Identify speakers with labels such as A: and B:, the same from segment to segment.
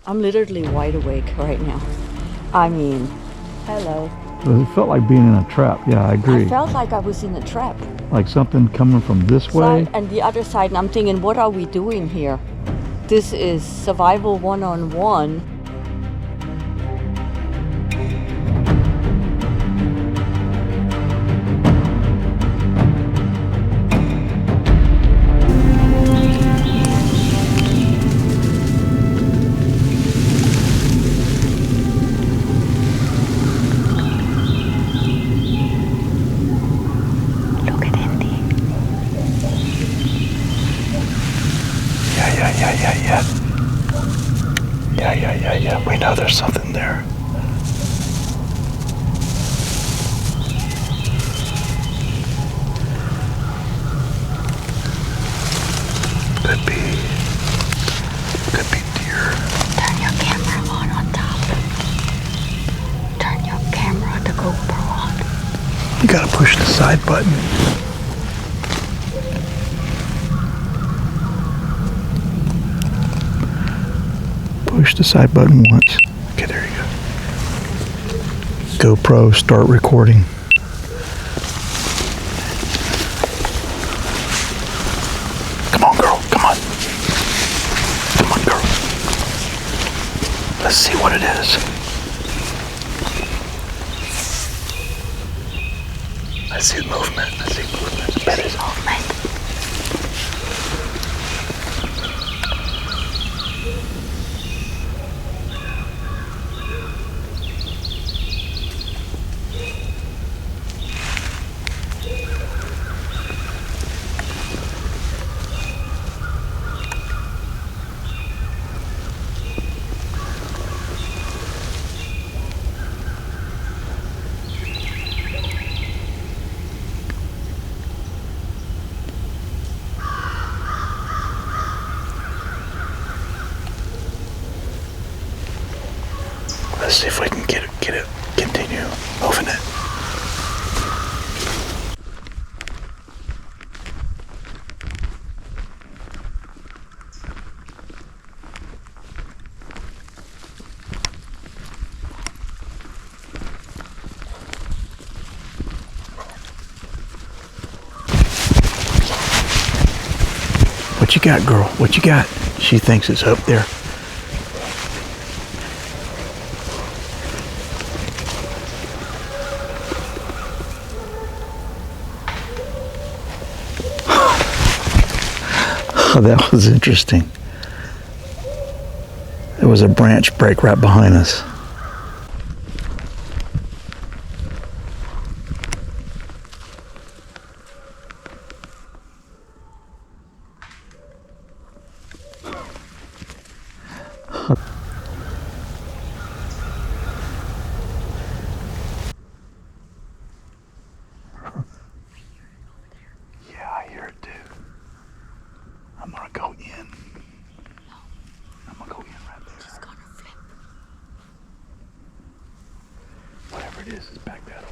A: I'm literally wide awake right now. I mean, hello.
B: It felt like being in a trap. Yeah, I agree.
A: I felt like I was in a trap.
B: Like something coming from this way.
A: And the other side, and I'm thinking, what are we doing here? This is survival one-on-one.
B: Yeah. We know there's something there. Could be deer.
A: Turn your camera on top. Turn your camera, the GoPro on.
B: You gotta push the side button. Push the side button once. Okay, there you go. GoPro, start recording. Come on, girl. Come on. Come on, girl. Let's see what it is. I see movement. That is movement. Let's see if we can get it, continue moving it. What you got, girl? What you got? She thinks it's up there. Oh, that was interesting. There was a branch break right behind us. Yeah, I hear it too. I'm gonna go in. I'm gonna go in right there.
A: She's gonna flip.
B: Whatever it is back that way.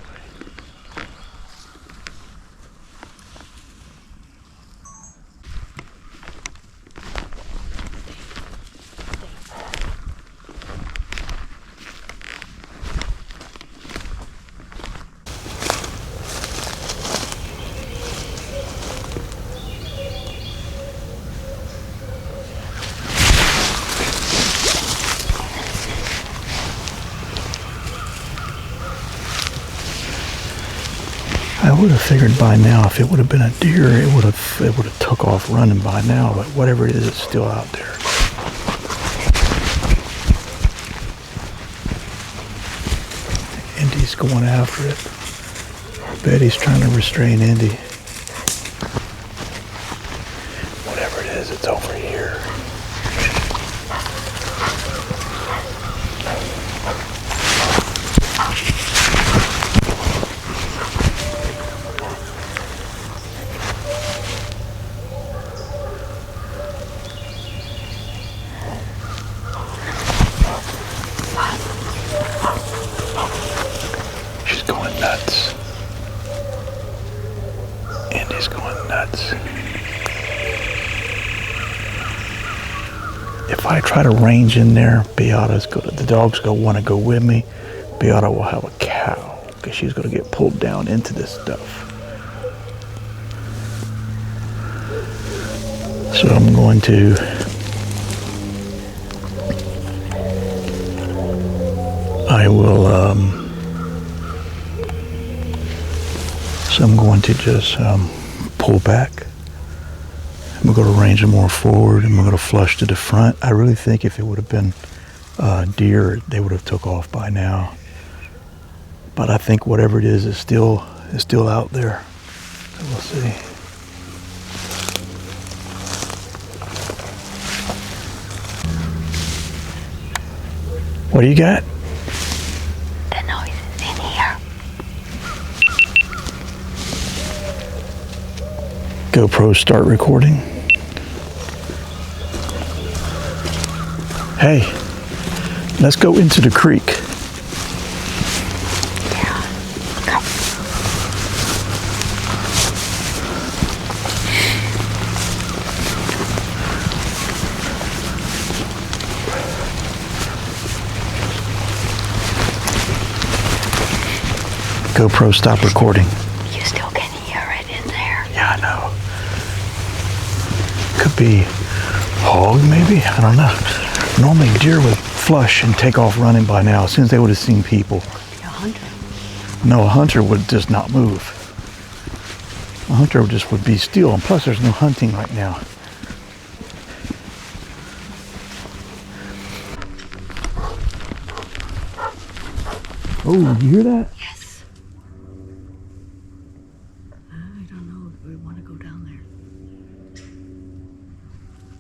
B: I would have figured by now if it would have been a deer, it would have took off running by now. But whatever it is, it's still out there. Indy's going after it. Betty's trying to restrain Indy. Whatever it is, it's over here. She's going nuts. try to range in there. The dog's gonna want to go with me. Beate will have a cow because she's gonna get pulled down into this stuff. So I'm going to so I'm going to just pull back. I'm going to range them more forward, and we're going to flush to the front. I really think if it would have been deer, they would have took off by now. But I think whatever it is still out there. So we'll see. What do you got?
A: The noise is in here.
B: GoPro start recording. Hey, let's go into the creek.
A: Yeah. Come.
B: GoPro stop recording.
A: You still can hear it in there.
B: Yeah, I know. Could be hog, maybe? I don't know. Normally deer would flush and take off running by now as soon as they would have seen people.
A: Be a hunter.
B: No, a hunter would just not move. A hunter would be still, and plus there's no hunting right now. Oh, did you hear that?
A: Yes. I don't know if we want to go down there.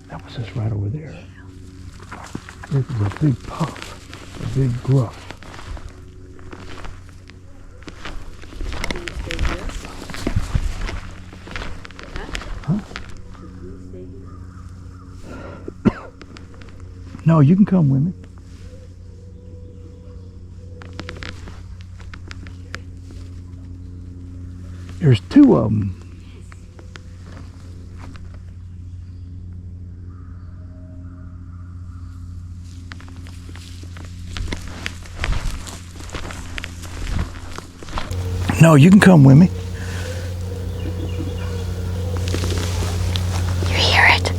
B: That was just right over there. This is a big puff, a big gruff. Huh? No, you can come with me. There's two of them. No, you can come with me.
A: You hear it?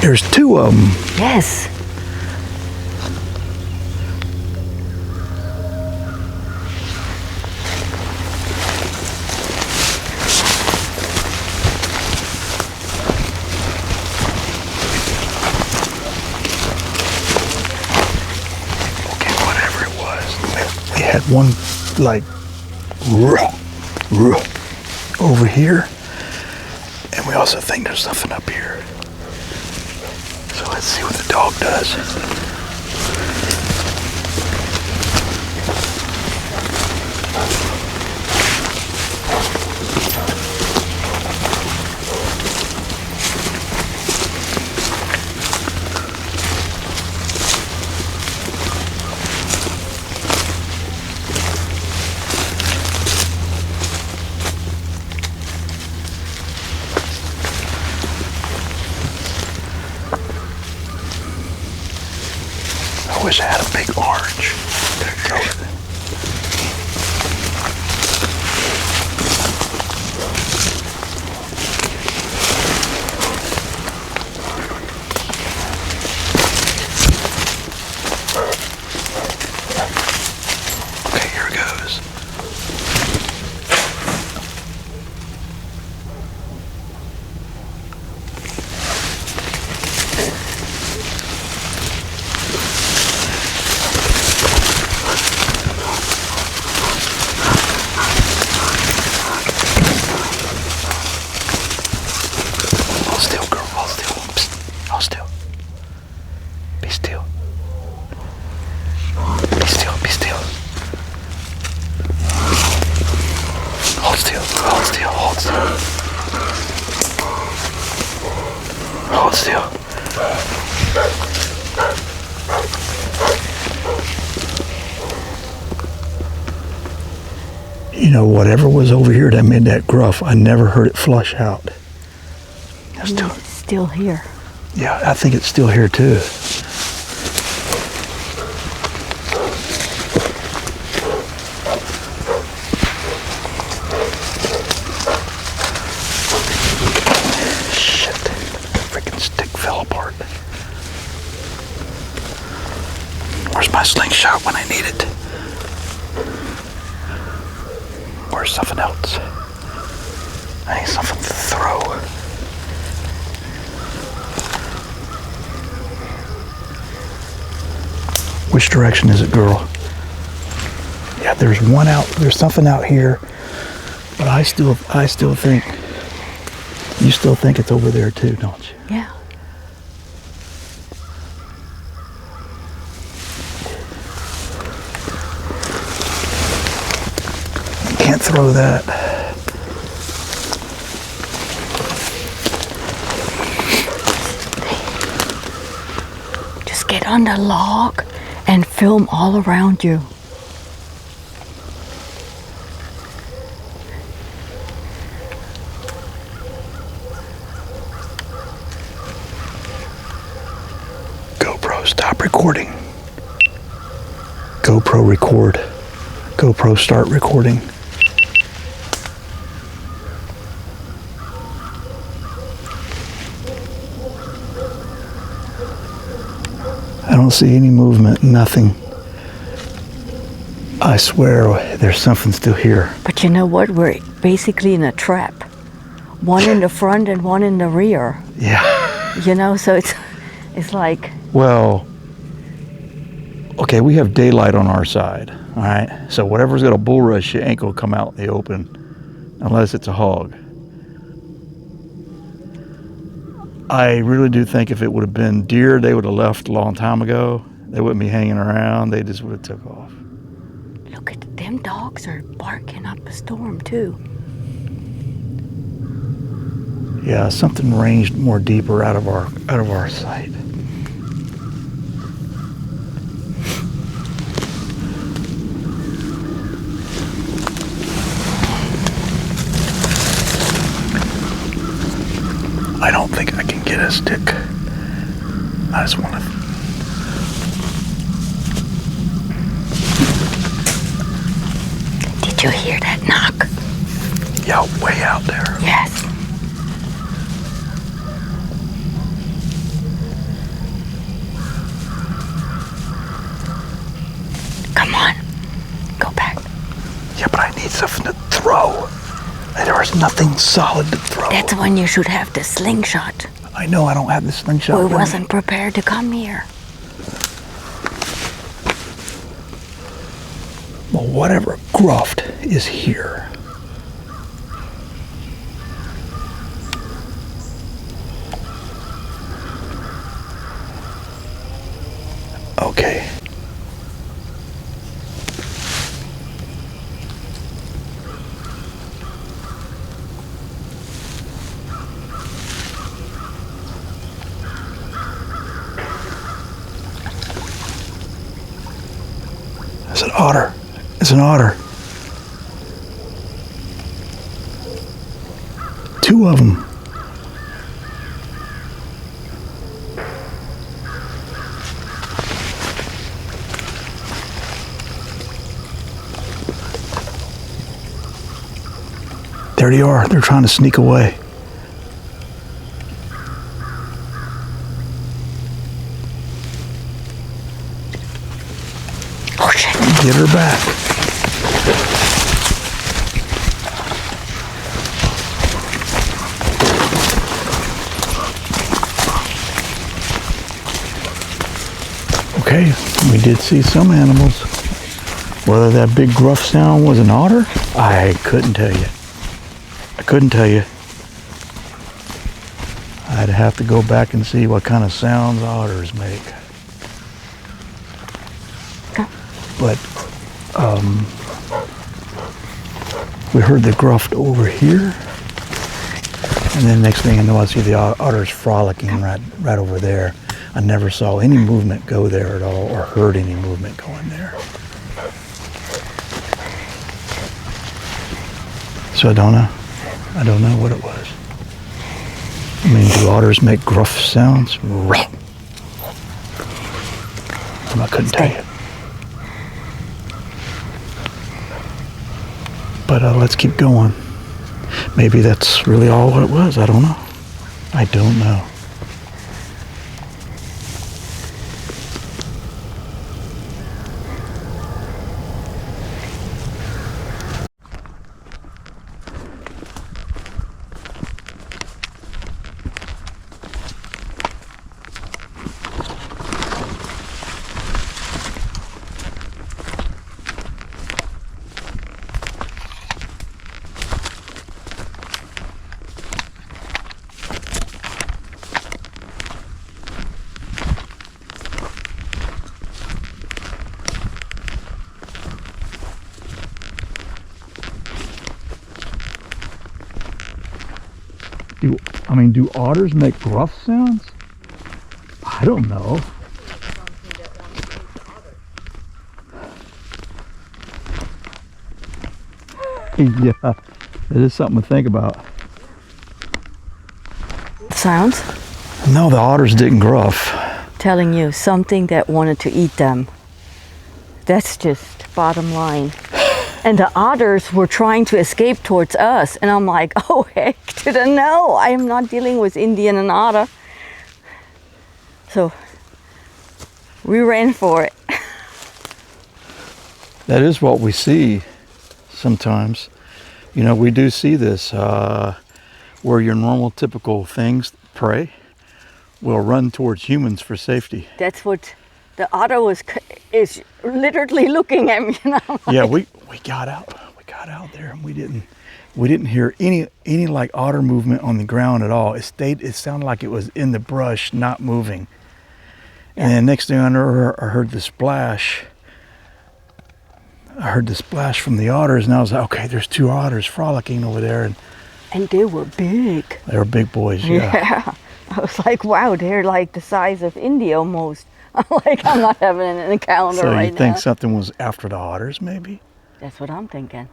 B: There's two of them.
A: Yes.
B: Okay, whatever it was. We had one like over here, and we also think there's something up here. So let's see what the dog does. I wish I had a big orange. There you go. Okay, here it goes. Hold still, girl. Hold still. Psst. Hold still. Be still. Be still. Be still. Hold still. Hold still. Hold still. Hold still. You know, whatever was over here that made that gruff, I never heard it flush out.
A: It's still here.
B: Yeah, I think it's still here too. Shit, the freaking stick fell apart. Where's my slingshot when I need it? Where's something else? I need something to throw. Which direction is it, girl? Yeah, there's one out. There's something out here, but I still think you still think it's over there too, don't you?
A: Yeah.
B: Can't throw that.
A: Just get on the log and film all around you.
B: GoPro, stop recording. GoPro, record. GoPro, start recording. I don't see any movement, nothing. I swear there's something still here.
A: But you know what? We're basically in a trap. One in the front and one in the rear.
B: Yeah.
A: You know, so it's like...
B: Well, okay, we have daylight on our side, all right? So whatever's got a bull rush, you ain't gonna come out in the open unless it's a hog. I really do think if it would have been deer, they would have left a long time ago. They wouldn't be hanging around. They just would have took off.
A: Look at them dogs are barking up a storm too.
B: Yeah, something ranged more deeper out of our sight. I don't think I can get a stick. I just want to.
A: Did you hear that knock?
B: Yeah, way out there.
A: Yes. Come on. Go back.
B: Yeah, but I need something to throw. There is nothing solid to throw.
A: That's when you should have the slingshot.
B: I know I don't have the slingshot.
A: We
B: with me.
A: wasn't prepared to come here.
B: Well, whatever gruft is here. Okay. It's an otter. It's an otter. Two of them. There they are. They're trying to sneak away.
A: Oh shit.
B: Get her back. Okay, we did see some animals. Whether that big gruff sound was an otter, I couldn't tell you. I couldn't tell you. I'd have to go back and see what kind of sounds otters make. But we heard the gruff over here, and then next thing I know, I see the otters frolicking right over there. I never saw any movement go there at all, or heard any movement going there. So I don't know what it was. I mean, do otters make gruff sounds? I couldn't tell you. But let's keep going. Maybe that's really all what it was. I don't know. I don't know. Do otters make gruff sounds? I don't know. Yeah, it is something to think about.
A: Sounds?
B: No, the otters didn't gruff.
A: Telling you, something that wanted to eat them. That's just bottom line. And the otters were trying to escape towards us. And I'm like, oh, heck to the no. I am not dealing with Indian and otter. So we ran for it.
B: That is what we see sometimes. You know, we do see this where your normal, typical things, prey, will run towards humans for safety.
A: That's what the otter is literally looking at me. And I'm like,
B: Yeah, we got out. We got out there, and we didn't hear any like otter movement on the ground at all. It sounded like it was in the brush, not moving. And then next thing I heard the splash. I heard the splash from the otters, and I was like, okay, there's two otters frolicking over there,
A: and they were big.
B: They were big boys. Yeah.
A: I was like, wow, they're like the size of India almost. I'm like, I'm not having it in the calendar
B: So
A: right
B: you think
A: now.
B: something was after the otters, maybe?
A: That's what I'm thinking.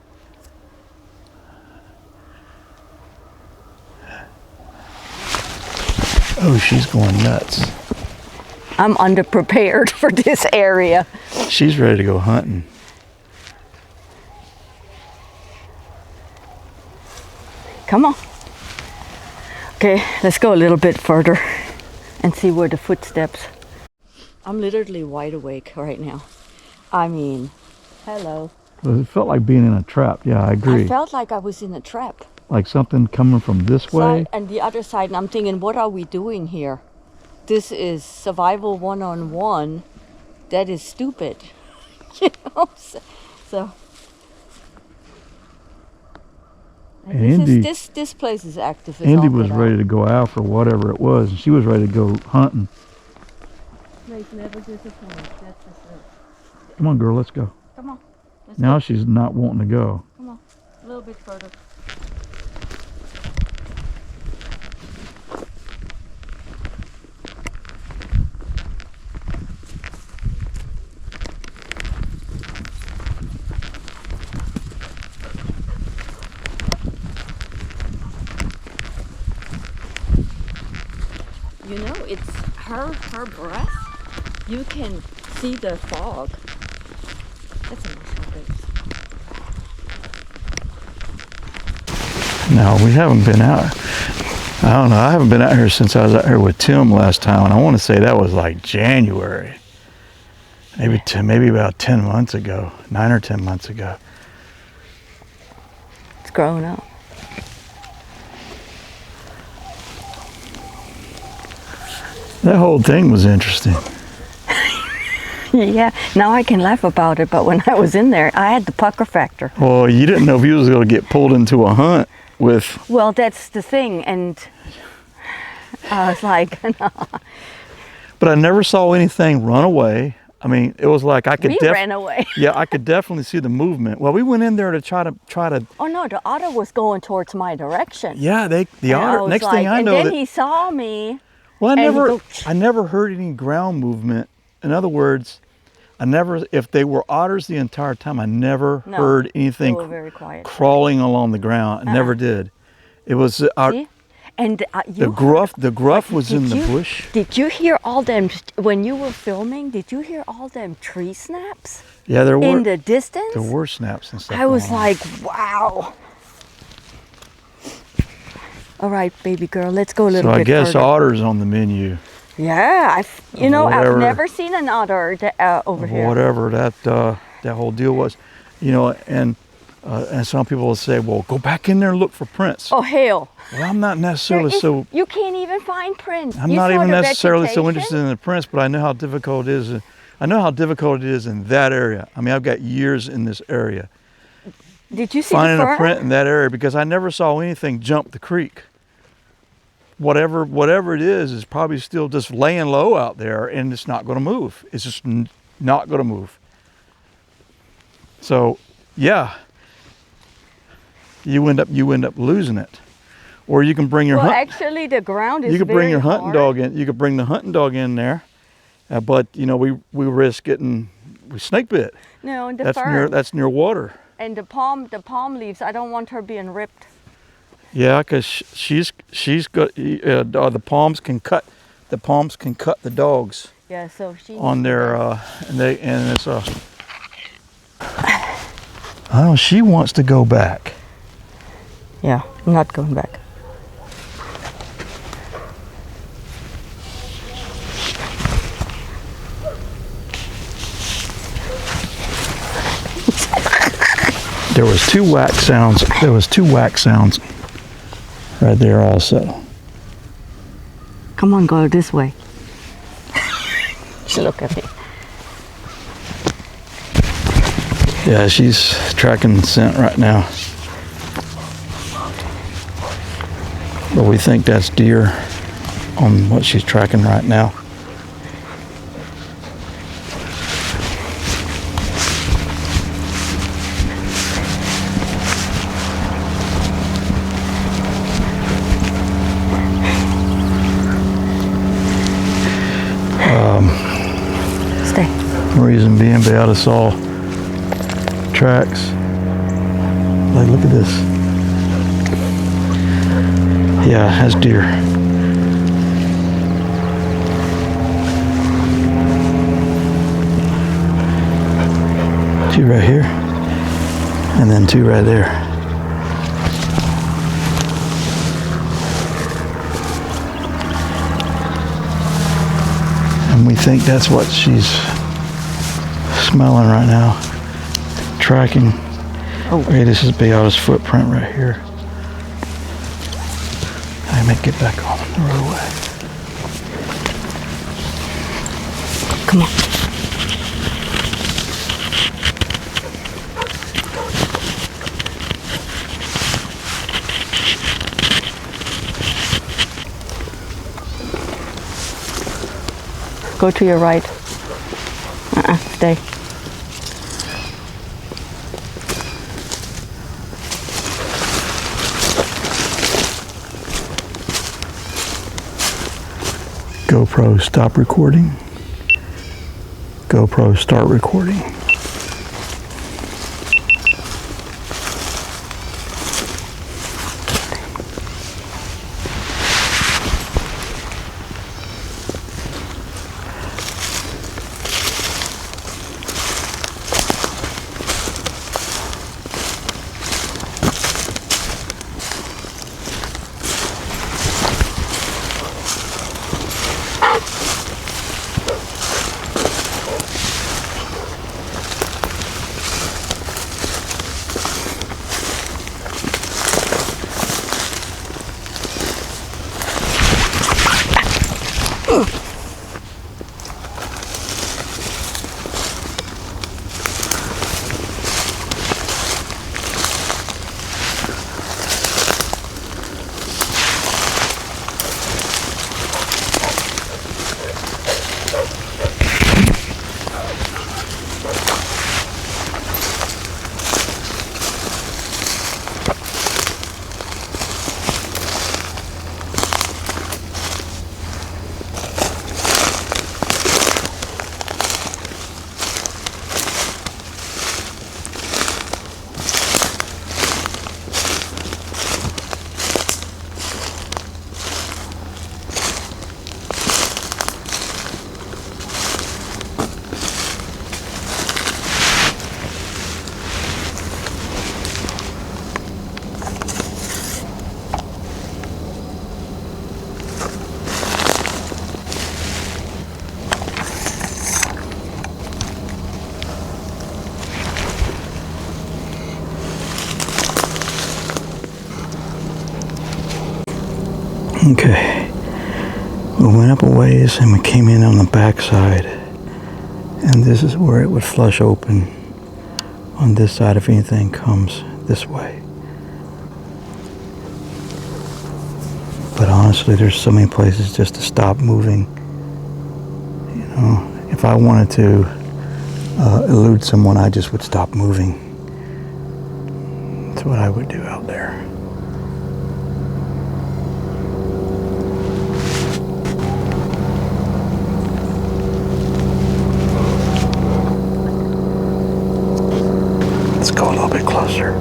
B: Oh, she's going nuts.
A: I'm underprepared for this area.
B: She's ready to go hunting.
A: Come on. Okay, let's go a little bit further and see where the footsteps. I'm literally wide awake right now. I mean, hello.
B: It felt like being in a trap. Yeah, I agree.
A: I felt like I was in a trap.
B: Like something coming from this way.
A: And the other side, and I'm thinking, what are we doing here? This is survival one-on-one. That is stupid. You know? So
B: And
A: this place is active.
B: Andy was ready to go out for whatever it was, and she was ready to go hunting.
A: Place never disappoints. That's for sure.
B: Come on, girl, let's go.
A: Come on.
B: Now she's not wanting to go.
A: Come on, a little bit further. You know, it's her breath. You can see the fog. That's a nice place.
B: No, we haven't been out. I don't know. I haven't been out here since I was out here with Tim last time, and I want to say that was like January. Maybe about 10 months ago, 9 or 10 months ago.
A: It's growing up.
B: That whole thing was interesting.
A: Yeah, now I can laugh about it, but when I was in there, I had the pucker factor.
B: Well, you didn't know if you was going to get pulled into a hunt with...
A: Well, that's the thing, and I was like, no.
B: But I never saw anything run away. I mean, it was like I could...
A: We ran away.
B: Yeah, I could definitely see the movement. Well, we went in there to try to...
A: Oh no, the otter was going towards my direction.
B: Yeah, the otter... Next
A: like,
B: thing I know...
A: And then he saw me.
B: Well, I never heard any ground movement. In other words, if they were otters the entire time, I never heard anything
A: they were very quiet.
B: crawling along the ground. I never did. It was
A: See? And
B: The gruff was in the bush.
A: Did you hear all them, when you were filming, did you hear all them tree snaps?
B: Yeah, there were.
A: In the distance?
B: There were snaps and stuff.
A: I was
B: going on.
A: like, wow. All right, baby girl, let's go a little
B: So
A: bit
B: I guess
A: further.
B: otters on the menu.
A: Yeah,
B: Whatever.
A: I've never seen an otter over here.
B: Whatever that whole deal was, and some people will say, well, go back in there and look for prints.
A: Oh, hell.
B: Well, I'm not necessarily
A: You can't even find prints.
B: I'm
A: You
B: not
A: saw
B: even
A: the
B: necessarily so
A: vegetation?
B: interested in the prints, but I know how difficult it is. I know how difficult it is in that area. I mean, I've got years in this area.
A: Did you see
B: Finding
A: the
B: a
A: fern?
B: print in that area, because I never saw anything jump the creek. Whatever it is probably still just laying low out there, and it's not going to move. It's just not going to move. So, yeah, you end up losing it, or you can bring your
A: Actually, the ground is
B: you could bring
A: very
B: your hunting
A: hard.
B: dog in. You could bring the hunting dog in there, but we risk getting snake bit.
A: No, and the fern.
B: That's near water.
A: And the palm leaves. I don't want her being ripped.
B: Yeah, because she's got the palms can cut the dogs.
A: Yeah, so she
B: On their and it's oh, she wants to go back.
A: Yeah, I'm not going back.
B: There was two whack sounds. Right there also.
A: Come on, go this way. Look at me.
B: Yeah, she's tracking scent right now. But we think that's deer on what she's tracking right now.
A: Stay.
B: Reason being, Beate saw tracks. Like, look at this. Yeah, that's deer. Two right here, and then two right there. And we think that's what she's smelling right now. Tracking.
A: Oh.
B: Okay, this is Beate's footprint right here. I may get back on the roadway.
A: Come on. Go to your right. Stay.
B: GoPro, stop recording. GoPro, start recording. Okay. We went up a ways and we came in on the back side. And this is where it would flush open on this side if anything comes this way. But honestly, there's so many places just to stop moving. You know, if I wanted to elude someone, I just would stop moving. That's what I would do out there. Let's go a little bit closer.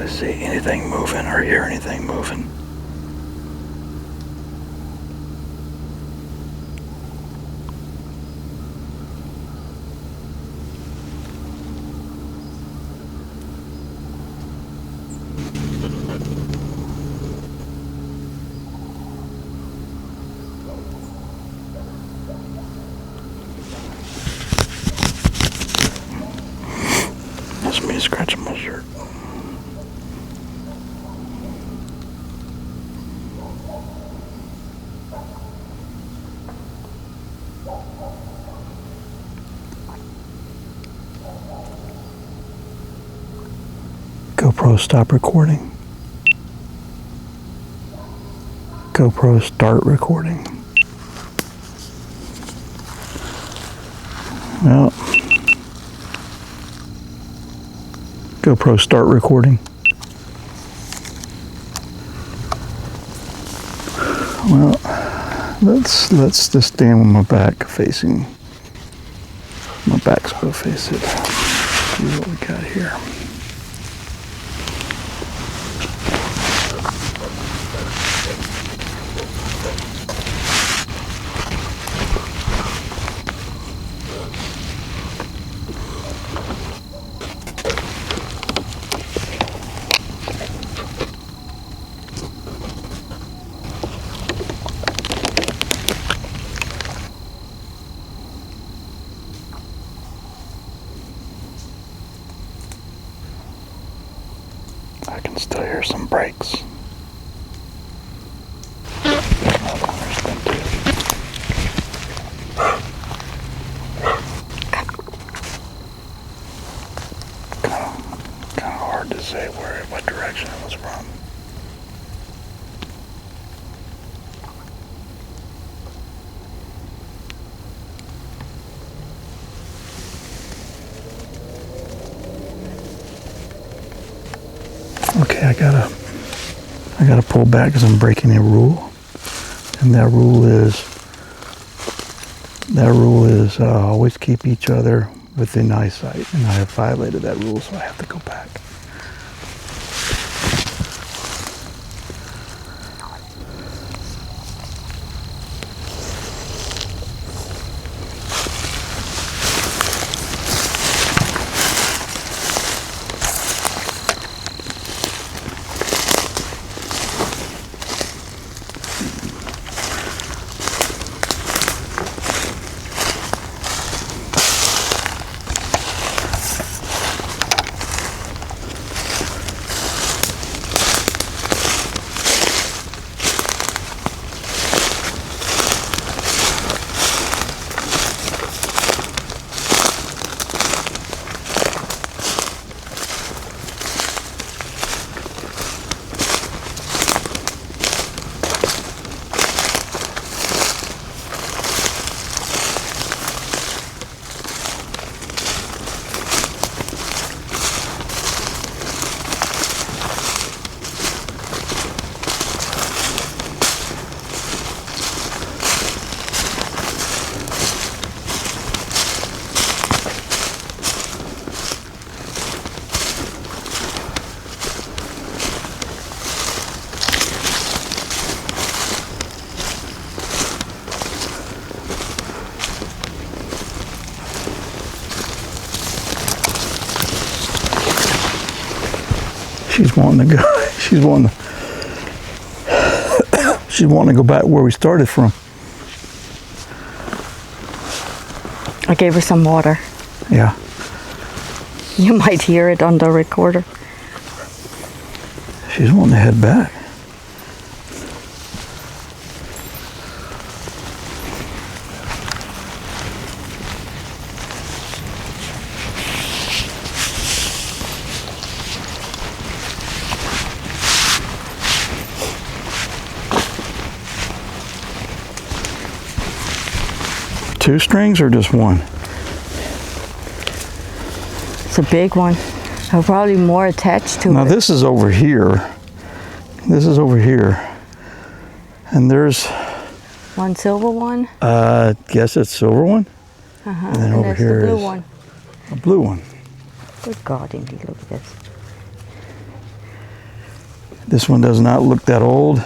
B: See anything moving or hear anything moving. That's me scratching my shirt. GoPro stop recording. GoPro start recording. Well, GoPro start recording. Well, let's just stand with my back facing. My back's gonna face it. See what we got here. I can still hear some brakes. There's them too. Kind of hard to say what direction it was from. Okay, I gotta pull back because I'm breaking a rule, and that rule is always keep each other within eyesight, and I have violated that rule, so I have to go back. She's wanting to go. She's wanting to go back where we started from.
A: I gave her some water.
B: Yeah.
A: You might hear it on the recorder.
B: She's wanting to head back. Two strings or just one?
A: It's a big one. I'm probably more attached to
B: Now
A: it.
B: this is over here. This is over here. And there's,
A: One silver one.
B: guess it's silver one.
A: And
B: then over
A: that's
B: here
A: the blue
B: is-
A: one.
B: A blue one.
A: Good God, indeed, look at this.
B: This one does not look that old.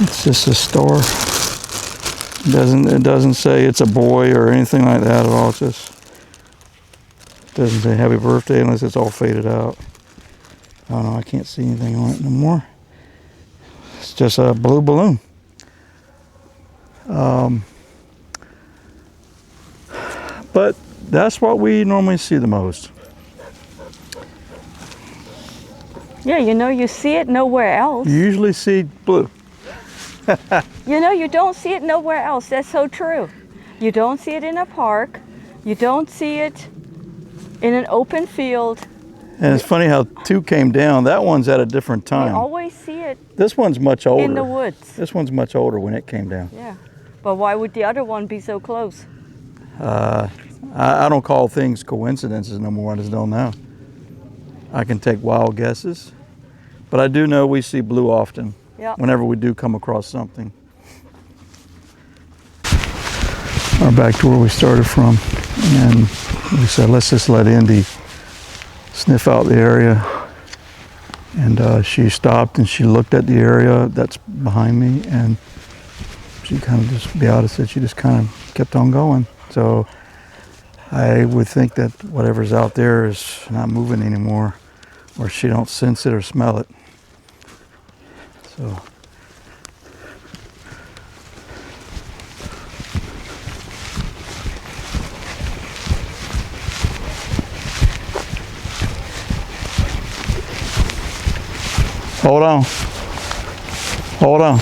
B: It's just a star. It doesn't say it's a boy or anything like that at all. It just doesn't say happy birthday unless it's all faded out. I don't know, I can't see anything on it no more. It's just a blue balloon. But that's what we normally see the most.
A: Yeah, you know, you see it nowhere else.
B: You usually see blue.
A: You know, you don't see it nowhere else. That's so true. You don't see it in a park. You don't see it in an open field.
B: And it's funny how two came down. That one's at a different
A: You
B: time.
A: always see it
B: This one's much older.
A: in the woods.
B: This one's much older when it came down.
A: Yeah. But why would the other one be so close?
B: I don't call things coincidences no more. I just don't know. I can take wild guesses. But I do know we see blue often.
A: Yeah.
B: Whenever we do come across something. We're back to where we started from. And we said, let's just let Indy sniff out the area. And she stopped and she looked at the area that's behind me, and she kind of just, Beate said, she just kind of kept on going. So I would think that whatever's out there is not moving anymore, or she don't sense it or smell it. So hold on. Hold on.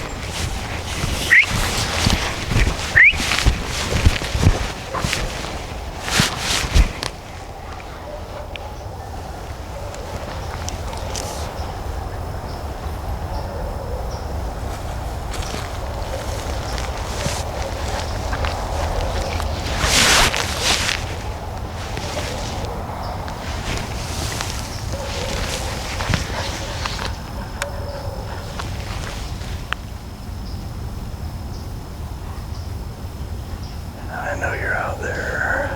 B: I know you're out there.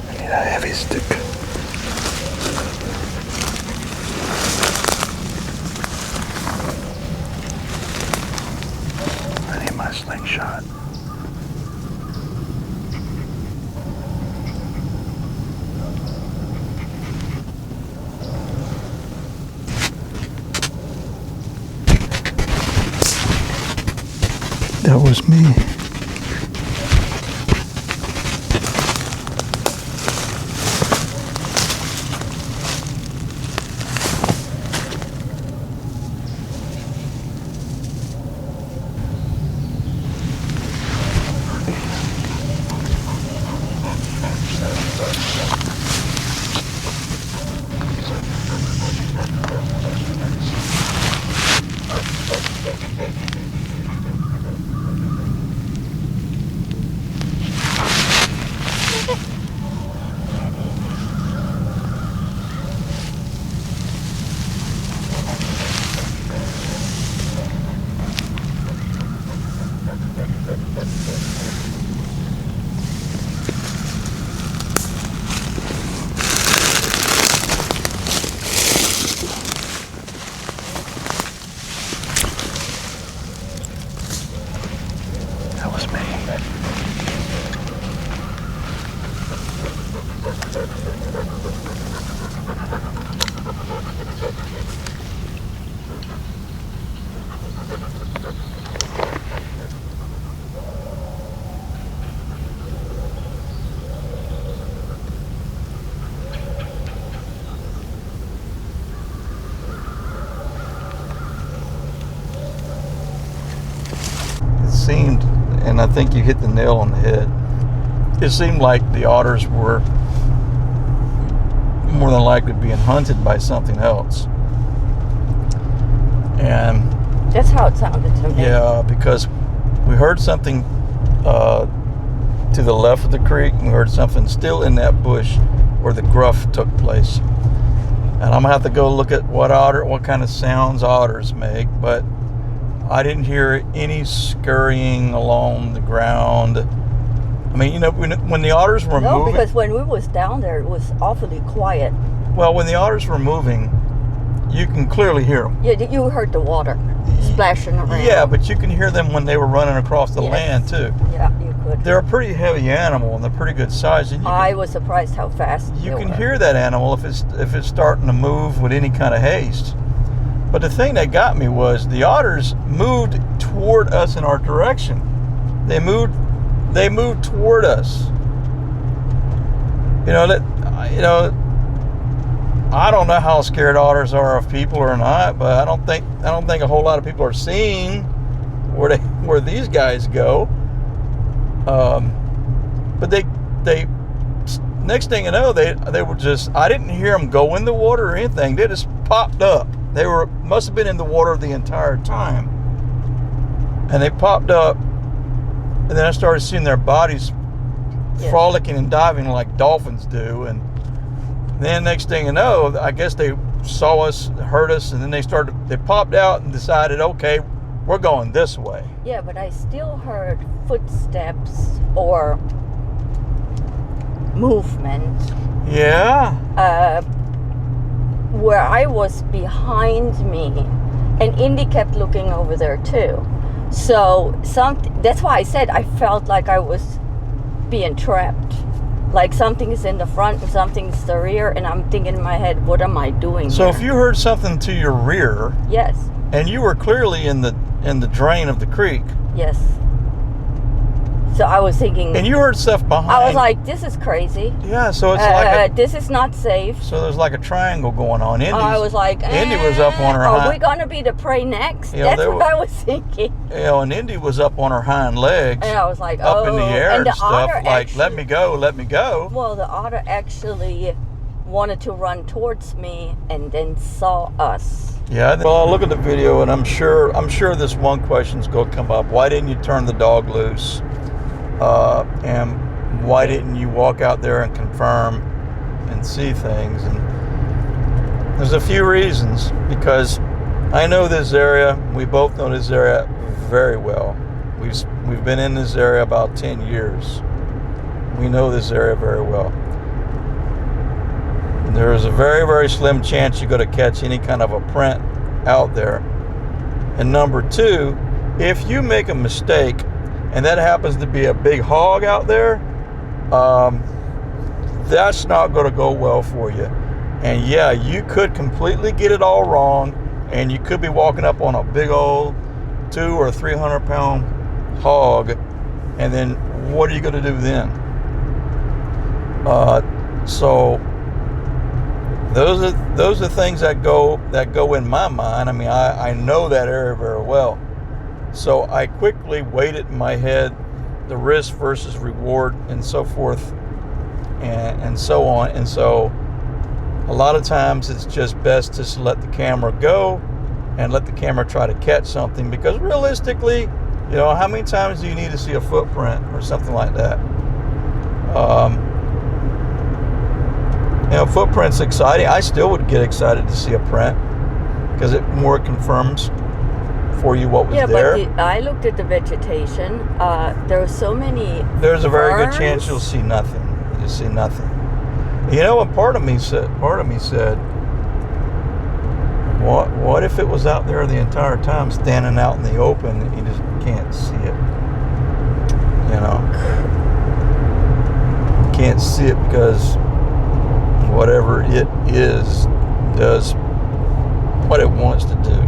B: I need a heavy stick. I need my slingshot. That was me. Seemed, and I think you hit the nail on the head, it seemed like the otters were more than likely being hunted by something else. And
A: That's how it sounded to me.
B: yeah, because we heard something to the left of the creek, and we heard something still in that bush where the gruff took place. And I'm gonna have to go look at what kind of sounds otters make, but I didn't hear any scurrying along the ground. I mean, you know, when the otters were
A: No,
B: moving...
A: because when we was down there, it was awfully quiet.
B: Well, when the otters were moving, you can clearly hear them.
A: Yeah, you heard the water splashing around.
B: Yeah, but you can hear them when they were running across the land, too.
A: Yeah, you could.
B: They're a pretty heavy animal, and they're pretty good size. And
A: I was surprised how fast
B: you
A: they
B: can
A: were.
B: hear that animal if it's starting to move with any kind of haste. But the thing that got me was the otters moved toward us in our direction. They moved toward us. You know, I don't know how scared otters are of people or not, but I don't think a whole lot of people are seeing where these guys go. But they next thing you know, they were just, I didn't hear them go in the water or anything. They just popped up. They must have been in the water the entire time. And they popped up, and then I started seeing their bodies frolicking and diving like dolphins do. And then next thing you know, I guess they saw us, heard us, and then they popped out and decided, okay, we're going this way.
A: Yeah, but I still heard footsteps or movement.
B: Yeah.
A: Where I was behind me, and Indy kept looking over there too. So that's why I said I felt like I was being trapped. Like something is in the front and something's the rear, and I'm thinking in my head, what am I doing
B: So
A: here?
B: if you heard something to your rear,
A: Yes.
B: and you were clearly in the drain of the creek,
A: Yes. So I was thinking,
B: and you heard stuff behind.
A: I was like, this is crazy.
B: yeah. So it's like
A: this is not safe.
B: so there's like a triangle going on.
A: I was like,
B: Indy was up on her
A: are
B: hind.
A: we gonna be the prey next?
B: Yeah,
A: That's what I was thinking.
B: You know, and Indy was up on her hind legs,
A: And I was like,
B: up in the air and
A: the
B: stuff,
A: otter
B: like,
A: actually,
B: let me go, let me go.
A: Well, the otter actually wanted to run towards me and then saw us.
B: Yeah. Well, I'll look at the video, and I'm sure this one question's gonna come up. Why didn't you turn the dog loose? And why didn't you walk out there and confirm and see things? And there's a few reasons, because I know this area. We both know this area very well. We've been in this area about 10 years. We know this area very well. There is a very, very slim chance you're going to catch any kind of a print out there. And number two, if you make a mistake and that happens to be a big hog out there, that's not going to go well for you. And yeah, you could completely get it all wrong, and you could be walking up on a big old 200 or 300 pound hog, and then what are you going to do then? So those are things that go in my mind. I mean, I know that area very well. So I quickly weighed it in my head, the risk versus reward, and so forth, and so on. And so a lot of times it's just best just to let the camera go and let the camera try to catch something, because realistically, you know, how many times do you need to see a footprint or something like that? You know, footprint's exciting. I still would get excited to see a print, because it more confirms for you what was there.
A: Yeah, but I looked at the vegetation. There were so many.
B: There's a very good
A: ferns.
B: chance you'll see nothing. You'll see nothing. You know, and part of me said, what if it was out there the entire time, standing out in the open, and you just can't see it? You know, can't see it because whatever it is does what it wants to do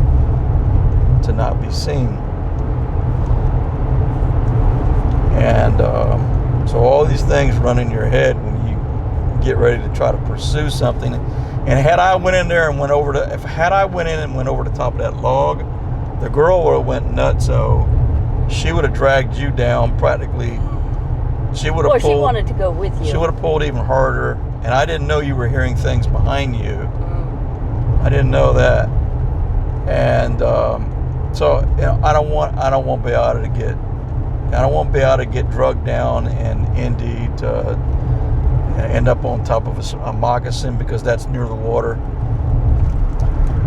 B: to not be seen. And so all these things run in your head when you get ready to try to pursue something. And had I went in there and went over to, had I went in and went over the top of that log, the girl would have went nuts. So she would have dragged you down practically. She would have pulled.
A: She wanted to go with you.
B: She would have pulled even harder. And I didn't know you were hearing things behind you. I didn't know that. And so I don't want Beate to get. I don't want Beate to get drugged down and indeed end up on top of a moccasin because that's near the water.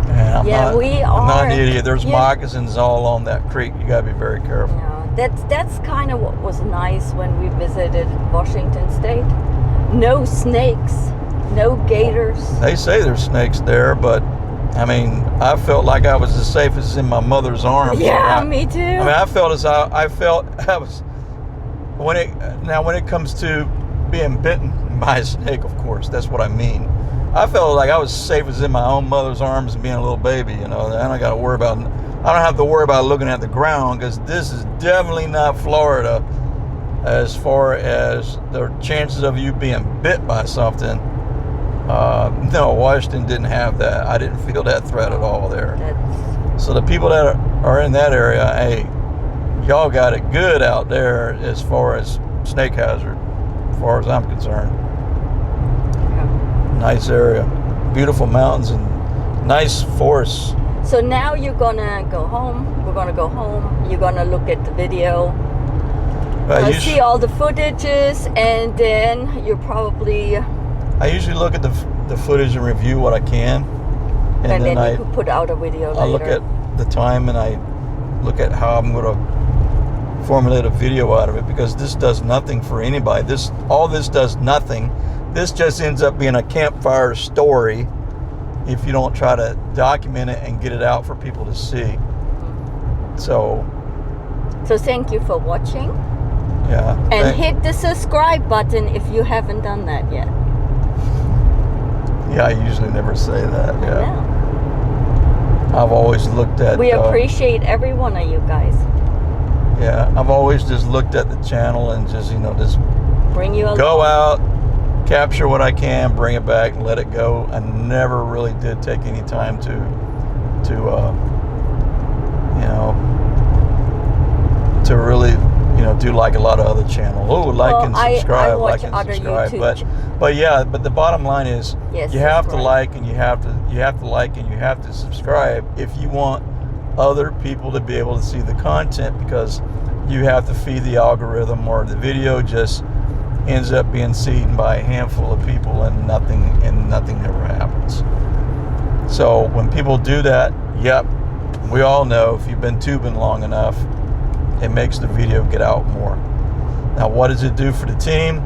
B: And I'm not an idiot. There's moccasins all along that creek. You got to be very careful.
A: Yeah, that's kind of what was nice when we visited Washington State. No snakes, no gators.
B: They say there's snakes there, but I mean, I felt like I was as safe as in my mother's arms.
A: Yeah, me too.
B: I mean, I was when it comes to being bitten by a snake, of course, that's what I mean. I felt like I was safe as in my own mother's arms and being a little baby. I don't have to worry about looking at the ground because this is definitely not Florida as far as the chances of you being bit by something. No, Washington didn't have that. I didn't feel that threat at all there. So the people that are in that area, hey, y'all got it good out there as far as snake hazard, as far as I'm concerned.
A: Yeah.
B: Nice area, beautiful mountains and nice forests.
A: So now you're gonna go home. We're gonna go home. You're gonna look at the video. See all the footages, and then you're probably.
B: I usually look at the footage and review what I can,
A: and then you could put out a video later.
B: I look at the time and I look at how I'm going to formulate a video out of it because this does nothing for anybody. All this does nothing. This just ends up being a campfire story if you don't try to document it and get it out for people to see. So thank you for watching.
A: Yeah. And hit the subscribe button if you haven't done that yet.
B: Yeah, I usually never say that. Yeah. I've always looked at.
A: We appreciate every one of you guys.
B: Yeah, I've always just looked at the channel and just just
A: bring you along.
B: Go out, capture what I can, bring it back, and let it go. I never really did take any time to really do like a lot of other channels. And subscribe, like and subscribe. But the bottom line is you have to like and you have to like and you have to subscribe if you want other people to be able to see the content, because you have to feed the algorithm or the video just ends up being seen by a handful of people and nothing ever happens. So when people do that, we all know if you've been tubing long enough, it makes the video get out more. Now, what does it do for the team?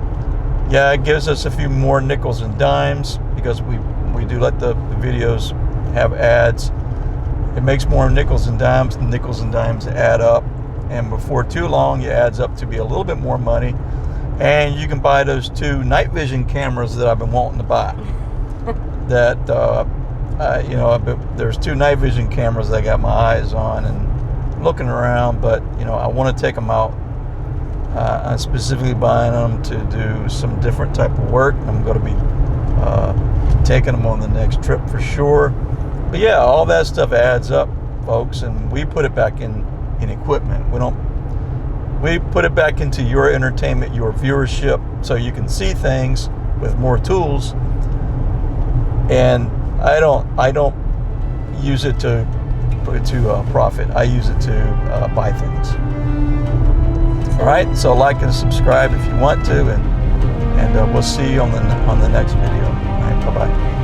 B: Yeah, it gives us a few more nickels and dimes because we do let the videos have ads. It makes more nickels and dimes. The nickels and dimes add up, and before too long, it adds up to be a little bit more money. And you can buy those 2 night vision cameras that I've been wanting to buy. There's 2 night vision cameras that I got my eyes on and looking around, but I want to take them out. I'm specifically buying them to do some different type of work. I'm going to be taking them on the next trip for sure. But yeah, all that stuff adds up, folks, and we put it back in equipment. We put it back into your entertainment, your viewership, so you can see things with more tools. And I don't use it to profit. I use it to buy things. All right, so like and subscribe if you want to, and we'll see you on the next video. All right, bye-bye.